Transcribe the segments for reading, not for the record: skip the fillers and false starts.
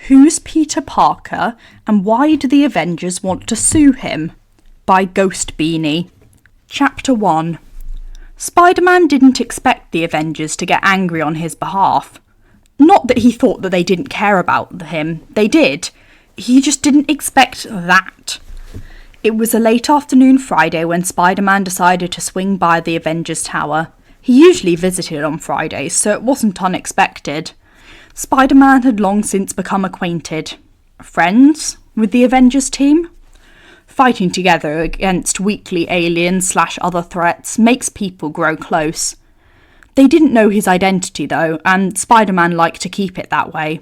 Who's Peter Parker and why do the Avengers want to sue him? By GhostBeanie. Chapter 1. Spider-Man didn't expect the Avengers to get angry on his behalf. Not that he thought that they didn't care about him, they did. He just didn't expect that. It was a late afternoon Friday when Spider-Man decided to swing by the Avengers Tower. He usually visited on Fridays, so it wasn't unexpected. Spider-Man had long since become acquainted, friends, with the Avengers team. Fighting together against weakly aliens / other threats makes people grow close. They didn't know his identity though, and Spider-Man liked to keep it that way.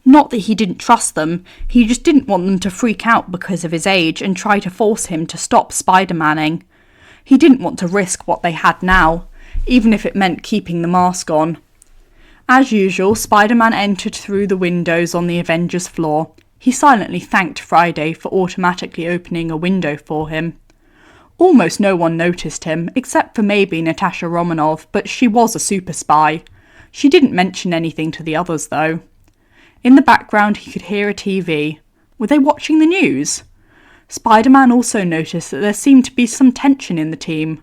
Not that he didn't trust them, he just didn't want them to freak out because of his age and try to force him to stop Spider-Manning. He didn't want to risk what they had now, even if it meant keeping the mask on. As usual, Spider-Man entered through the windows on the Avengers floor. He silently thanked Friday for automatically opening a window for him. Almost no one noticed him, except for maybe Natasha Romanoff, but she was a super spy. She didn't mention anything to the others, though. In the background, he could hear a TV. Were they watching the news? Spider-Man also noticed that there seemed to be some tension in the team.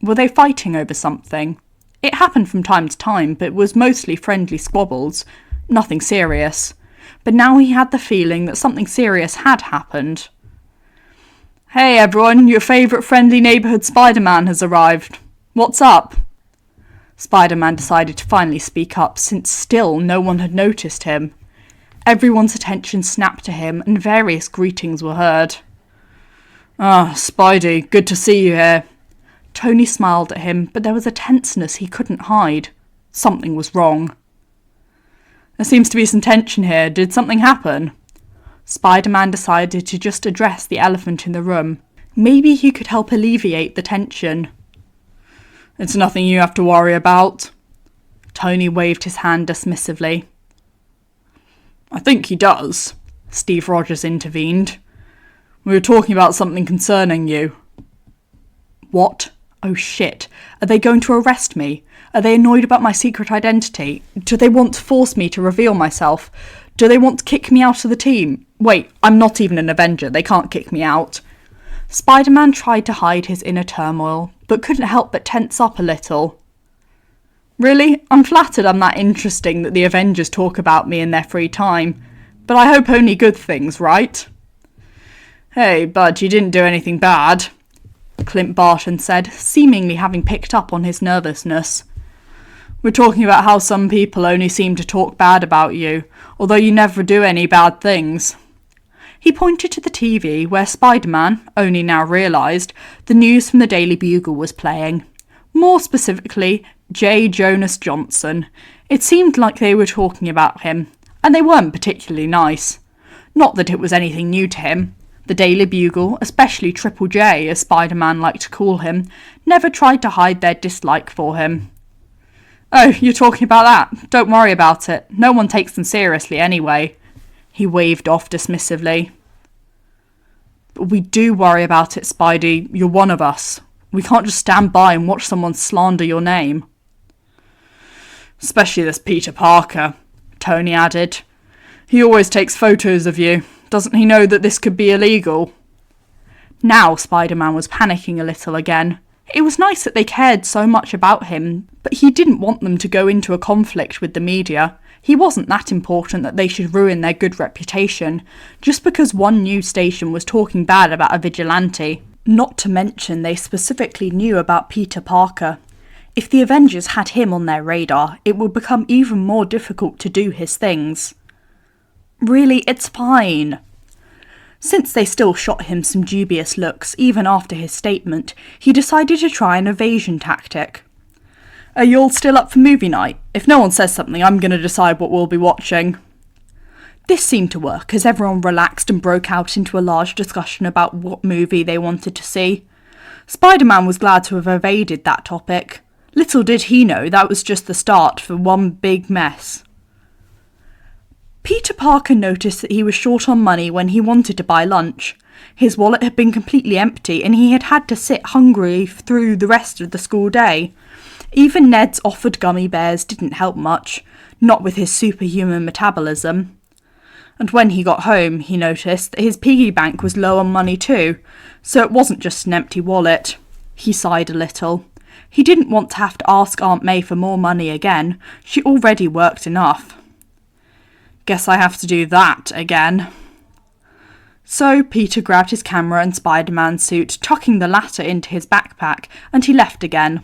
Were they fighting over something? It happened from time to time, but was mostly friendly squabbles, nothing serious. But now he had the feeling that something serious had happened. "Hey everyone, your favourite friendly neighbourhood Spider-Man has arrived. What's up?" Spider-Man decided to finally speak up, since still no one had noticed him. Everyone's attention snapped to him, and various greetings were heard. "Ah, Spidey, good to see you here." Tony smiled at him, but there was a tenseness he couldn't hide. Something was wrong. "There seems to be some tension here. Did something happen?" Spider-Man decided to just address the elephant in the room. Maybe he could help alleviate the tension. "It's nothing you have to worry about." Tony waved his hand dismissively. "I think he does," Steve Rogers intervened. "We were talking about something concerning you." "What? Oh shit. Are they going to arrest me? Are they annoyed about my secret identity? Do they want to force me to reveal myself? Do they want to kick me out of the team? Wait, I'm not even an Avenger, they can't kick me out." Spider-Man tried to hide his inner turmoil, but couldn't help but tense up a little. "Really? I'm flattered I'm that interesting that the Avengers talk about me in their free time. But I hope only good things, right?" "Hey, bud, you didn't do anything bad," Clint Barton said, seemingly having picked up on his nervousness. "We're talking about how some people only seem to talk bad about you, although you never do any bad things." He pointed to the TV where Spider-Man only now realised the news from the Daily Bugle was playing. More specifically, J. Jonah Jameson. It seemed like they were talking about him, and they weren't particularly nice. Not that it was anything new to him. The Daily Bugle, especially Triple J as Spider-Man liked to call him, never tried to hide their dislike for him. "Oh, you're talking about that? Don't worry about it. No one takes them seriously anyway." He waved off dismissively. "But we do worry about it, Spidey. You're one of us. We can't just stand by and watch someone slander your name." "Especially this Peter Parker," Tony added. "He always takes photos of you. Doesn't he know that this could be illegal?" Now Spider-Man was panicking a little again. It was nice that they cared so much about him, but he didn't want them to go into a conflict with the media. He wasn't that important that they should ruin their good reputation, just because one news station was talking bad about a vigilante. Not to mention they specifically knew about Peter Parker. If the Avengers had him on their radar, it would become even more difficult to do his things. "Really, it's fine." Since they still shot him some dubious looks, even after his statement, he decided to try an evasion tactic. "Are you all still up for movie night? If no one says something, I'm going to decide what we'll be watching." This seemed to work, as everyone relaxed and broke out into a large discussion about what movie they wanted to see. Spider-Man was glad to have evaded that topic. Little did he know that was just the start for one big mess. Peter Parker noticed that he was short on money when he wanted to buy lunch. His wallet had been completely empty and he had had to sit hungry through the rest of the school day. Even Ned's offered gummy bears didn't help much, not with his superhuman metabolism. And when he got home, he noticed that his piggy bank was low on money too, so it wasn't just an empty wallet. He sighed a little. He didn't want to have to ask Aunt May for more money again. She already worked enough. Guess I have to do that again. So Peter grabbed his camera and Spider-Man suit, tucking the latter into his backpack, and he left again.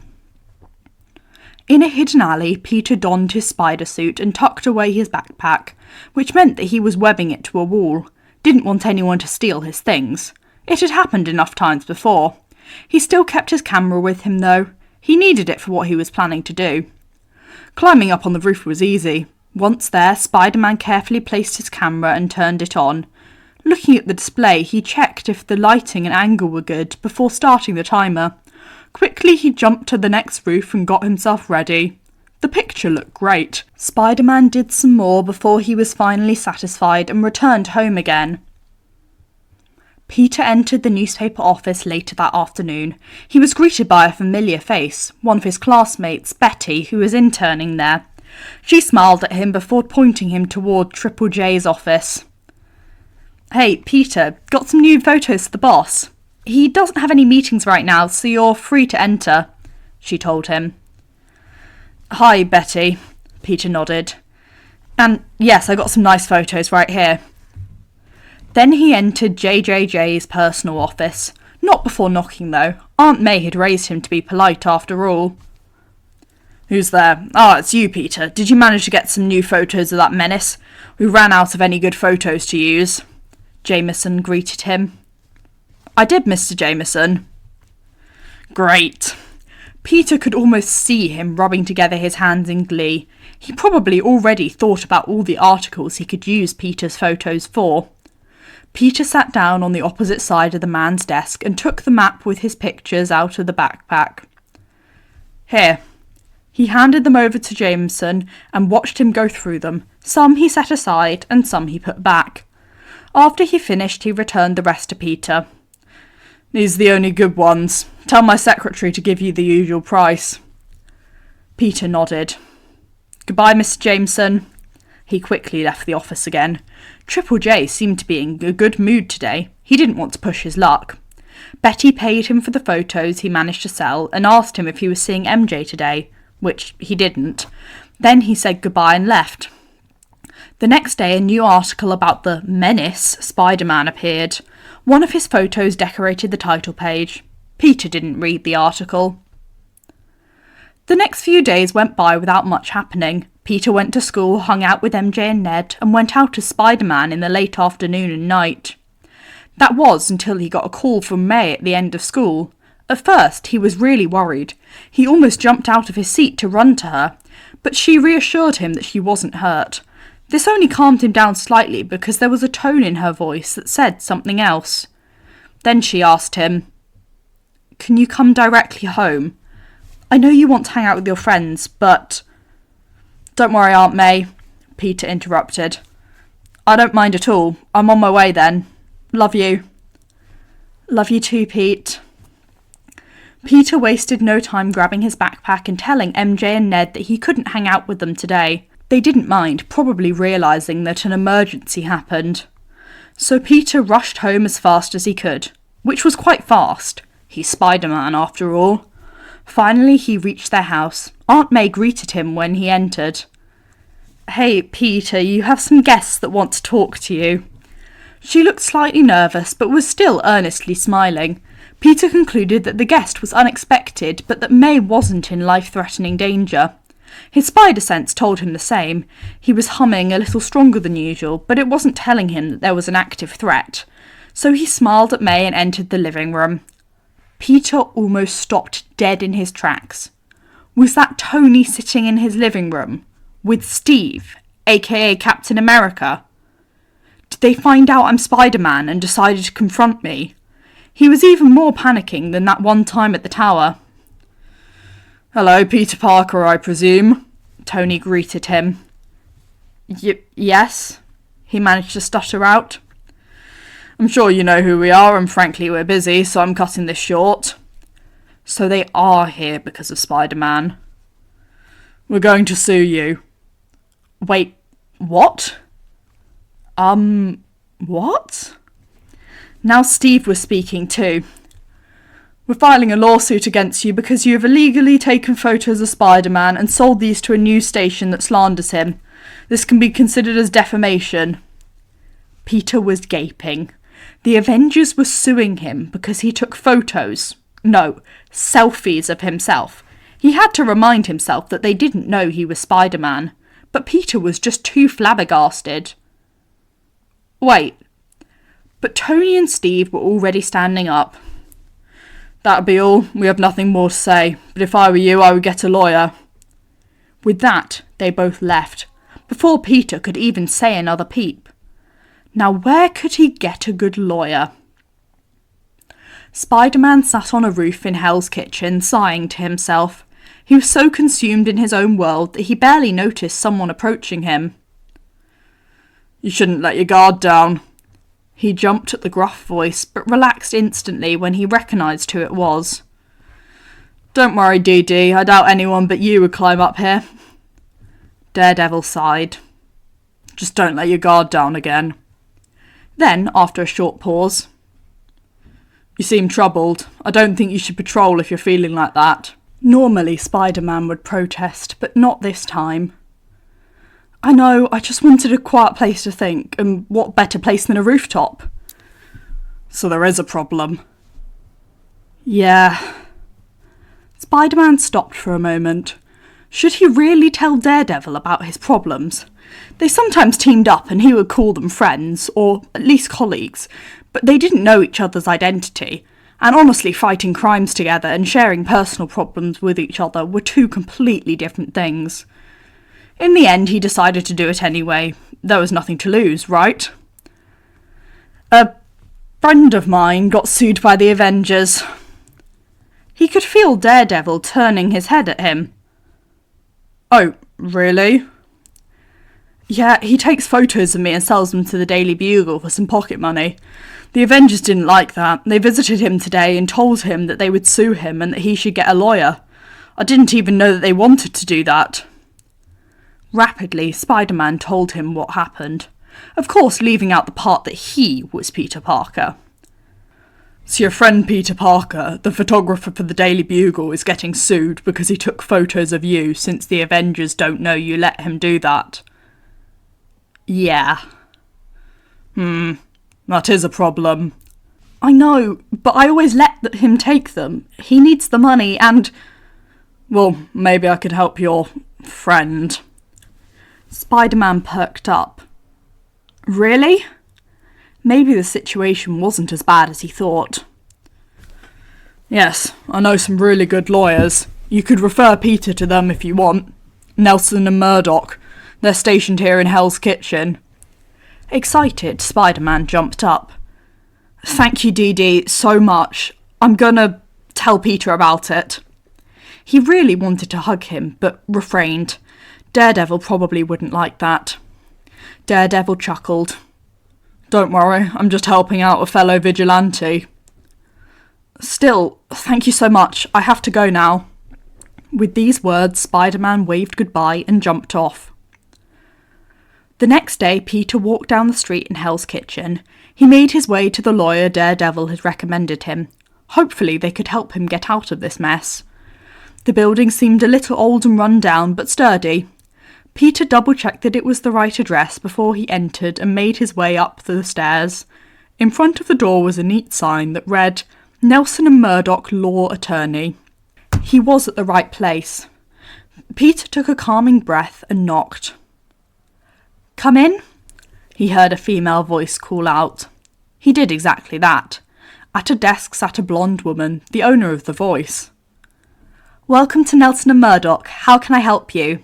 In a hidden alley, Peter donned his spider suit and tucked away his backpack, which meant that he was webbing it to a wall. Didn't want anyone to steal his things. It had happened enough times before. He still kept his camera with him, though. He needed it for what he was planning to do. Climbing up on the roof was easy. Once there, Spider-Man carefully placed his camera and turned it on. Looking at the display, he checked if the lighting and angle were good before starting the timer. Quickly, he jumped to the next roof and got himself ready. The picture looked great. Spider-Man did some more before he was finally satisfied and returned home again. Peter entered the newspaper office later that afternoon. He was greeted by a familiar face, one of his classmates, Betty, who was interning there. She smiled at him before pointing him toward Triple J's office. "Hey, Peter, got some new photos for the boss. He doesn't have any meetings right now, so you're free to enter," she told him. "Hi, Betty," Peter nodded. "And yes, I got some nice photos right here." Then he entered JJJ's personal office. Not before knocking, though. Aunt May had raised him to be polite after all. "Who's there?" "Ah, it's you, Peter. Did you manage to get some new photos of that menace? We ran out of any good photos to use." Jameson greeted him. "I did, Mr. Jameson." "Great." Peter could almost see him rubbing together his hands in glee. He probably already thought about all the articles he could use Peter's photos for. Peter sat down on the opposite side of the man's desk and took the map with his pictures out of the backpack. "Here." He handed them over to Jameson and watched him go through them. Some he set aside and some he put back. After he finished, he returned the rest to Peter. "These are the only good ones. Tell my secretary to give you the usual price." Peter nodded. "Goodbye, Mr. Jameson." He quickly left the office again. Triple J seemed to be in a good mood today. He didn't want to push his luck. Betty paid him for the photos he managed to sell and asked him if he was seeing MJ today, which he didn't. Then he said goodbye and left. The next day, a new article about the menace Spider-Man appeared. One of his photos decorated the title page. Peter didn't read the article. The next few days went by without much happening. Peter went to school, hung out with MJ and Ned, and went out as Spider-Man in the late afternoon and night. That was until he got a call from May at the end of school. At first, he was really worried. He almost jumped out of his seat to run to her, but she reassured him that she wasn't hurt. This only calmed him down slightly because there was a tone in her voice that said something else. Then she asked him, "Can you come directly home? I know you want to hang out with your friends, but—" "Don't worry, Aunt May," Peter interrupted. "I don't mind at all. I'm on my way then. Love you." "Love you too, Pete." Peter wasted no time grabbing his backpack and telling MJ and Ned that he couldn't hang out with them today. They didn't mind, probably realising that an emergency happened. So Peter rushed home as fast as he could, which was quite fast. He's Spider-Man after all. Finally, he reached their house. Aunt May greeted him when he entered. "Hey, Peter, you have some guests that want to talk to you." She looked slightly nervous, but was still earnestly smiling. Peter concluded that the guest was unexpected, but that May wasn't in life-threatening danger. His spider sense told him the same. He was humming a little stronger than usual, but it wasn't telling him that there was an active threat. So he smiled at May and entered the living room. Peter almost stopped dead in his tracks. Was that Tony sitting in his living room? With Steve, aka Captain America? Did they find out I'm Spider-Man and decided to confront me? He was even more panicking than that one time at the tower. "Hello, Peter Parker, I presume," Tony greeted him. Yes, he managed to stutter out. "I'm sure you know who we are, and frankly we're busy, so I'm cutting this short." "So they are here because of Spider-Man." "We're going to sue you." "Wait, what?" What? Now Steve was speaking too. We're filing a lawsuit against you because you have illegally taken photos of Spider-Man and sold these to a news station that slanders him. This can be considered as defamation. Peter was gaping. The Avengers were suing him because he took photos. No, selfies of himself. He had to remind himself that they didn't know he was Spider-Man. But Peter was just too flabbergasted. Wait. But Tony and Steve were already standing up. That'd be all. We have nothing more to say. But if I were you, I would get a lawyer. With that, they both left, before Peter could even say another peep. Now where could he get a good lawyer? Spider-Man sat on a roof in Hell's Kitchen, sighing to himself. He was so consumed in his own world that he barely noticed someone approaching him. You shouldn't let your guard down. He jumped at the gruff voice, but relaxed instantly when he recognised who it was. Don't worry, DD, I doubt anyone but you would climb up here. Daredevil sighed. Just don't let your guard down again. Then, after a short pause, you seem troubled. I don't think you should patrol if you're feeling like that. Normally Spider-Man would protest, but not this time. I know, I just wanted a quiet place to think, and what better place than a rooftop? So there is a problem. Yeah. Spider-Man stopped for a moment. Should he really tell Daredevil about his problems? They sometimes teamed up and he would call them friends, or at least colleagues, but they didn't know each other's identity, and honestly fighting crimes together and sharing personal problems with each other were two completely different things. In the end, he decided to do it anyway. There was nothing to lose, right? A friend of mine got sued by the Avengers. He could feel Daredevil turning his head at him. Oh, really? Yeah, he takes photos of me and sells them to the Daily Bugle for some pocket money. The Avengers didn't like that. They visited him today and told him that they would sue him and that he should get a lawyer. I didn't even know that they wanted to do that. Rapidly, Spider-Man told him what happened, of course leaving out the part that he was Peter Parker. So your friend Peter Parker, the photographer for the Daily Bugle, is getting sued because he took photos of you since the Avengers don't know you let him do that. Yeah. That is a problem. I know, but I always let him take them. He needs the money and... Well, maybe I could help your friend. Spider-Man perked up. Really? Maybe the situation wasn't as bad as he thought. Yes, I know some really good lawyers. You could refer Peter to them if you want. Nelson and Murdock. They're stationed here in Hell's Kitchen. Excited, Spider-Man jumped up. Thank you, DD, so much. I'm gonna tell Peter about it. He really wanted to hug him, but refrained. Daredevil probably wouldn't like that. Daredevil chuckled. Don't worry, I'm just helping out a fellow vigilante. Still, thank you so much. I have to go now. With these words, Spider-Man waved goodbye and jumped off. The next day, Peter walked down the street in Hell's Kitchen. He made his way to the lawyer Daredevil had recommended him. Hopefully they could help him get out of this mess. The building seemed a little old and run down, but sturdy. Peter double-checked that it was the right address before he entered and made his way up the stairs. In front of the door was a neat sign that read, Nelson and Murdock Law Attorney. He was at the right place. Peter took a calming breath and knocked. Come in, he heard a female voice call out. He did exactly that. At a desk sat a blonde woman, the owner of the voice. Welcome to Nelson and Murdock. How can I help you?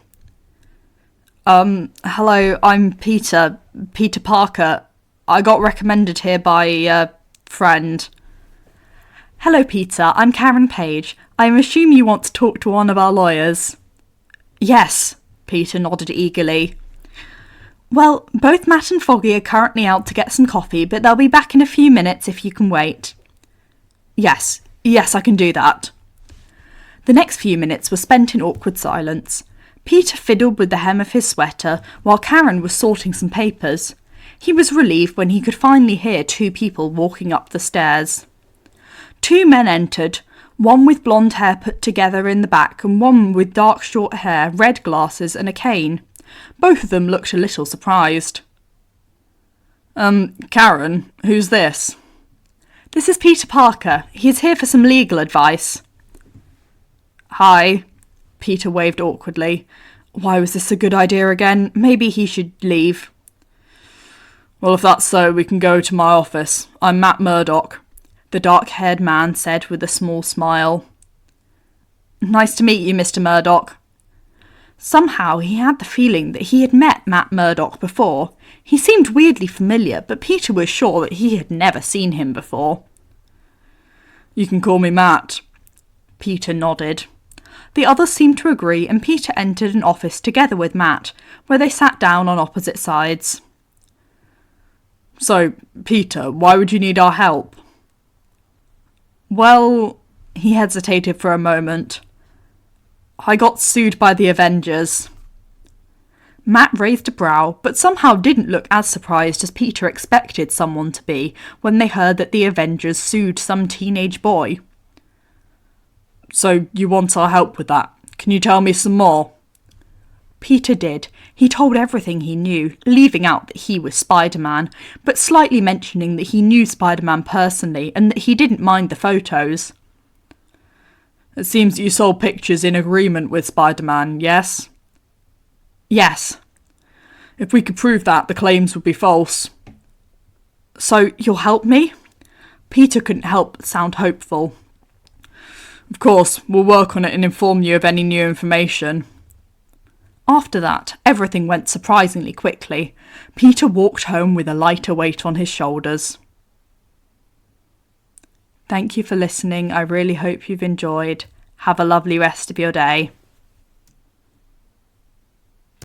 Hello, I'm Peter Parker. I got recommended here by a friend. Hello, Peter. I'm Karen Page. I assume you want to talk to one of our lawyers. Yes, Peter nodded eagerly. Well, both Matt and Foggy are currently out to get some coffee, but they'll be back in a few minutes if you can wait. Yes, I can do that. The next few minutes were spent in awkward silence. Peter fiddled with the hem of his sweater while Karen was sorting some papers. He was relieved when he could finally hear 2 people walking up the stairs. 2 men entered, one with blonde hair put together in the back and one with dark short hair, red glasses and a cane. Both of them looked a little surprised. Karen, who's this? This is Peter Parker. He is here for some legal advice. Hi. Peter waved awkwardly. Why was this a good idea again? Maybe he should leave. Well, if that's so, we can go to my office. I'm Matt Murdock, the dark-haired man said with a small smile. Nice to meet you, Mr. Murdock. Somehow he had the feeling that he had met Matt Murdock before. He seemed weirdly familiar, but Peter was sure that he had never seen him before. You can call me Matt. Peter nodded. The others seemed to agree, and Peter entered an office together with Matt, where they sat down on opposite sides. So, Peter, why would you need our help? Well, he hesitated for a moment. I got sued by the Avengers. Matt raised a brow, but somehow didn't look as surprised as Peter expected someone to be when they heard that the Avengers sued some teenage boy. So you want our help with that? Can you tell me some more? Peter did. He told everything he knew, leaving out that he was Spider-Man, but slightly mentioning that he knew Spider-Man personally and that he didn't mind the photos. It seems that you sold pictures in agreement with Spider-Man, yes? Yes. If we could prove that, the claims would be false. So, you'll help me? Peter couldn't help but sound hopeful. Of course, we'll work on it and inform you of any new information. After that, everything went surprisingly quickly. Peter walked home with a lighter weight on his shoulders. Thank you for listening. I really hope you've enjoyed. Have a lovely rest of your day.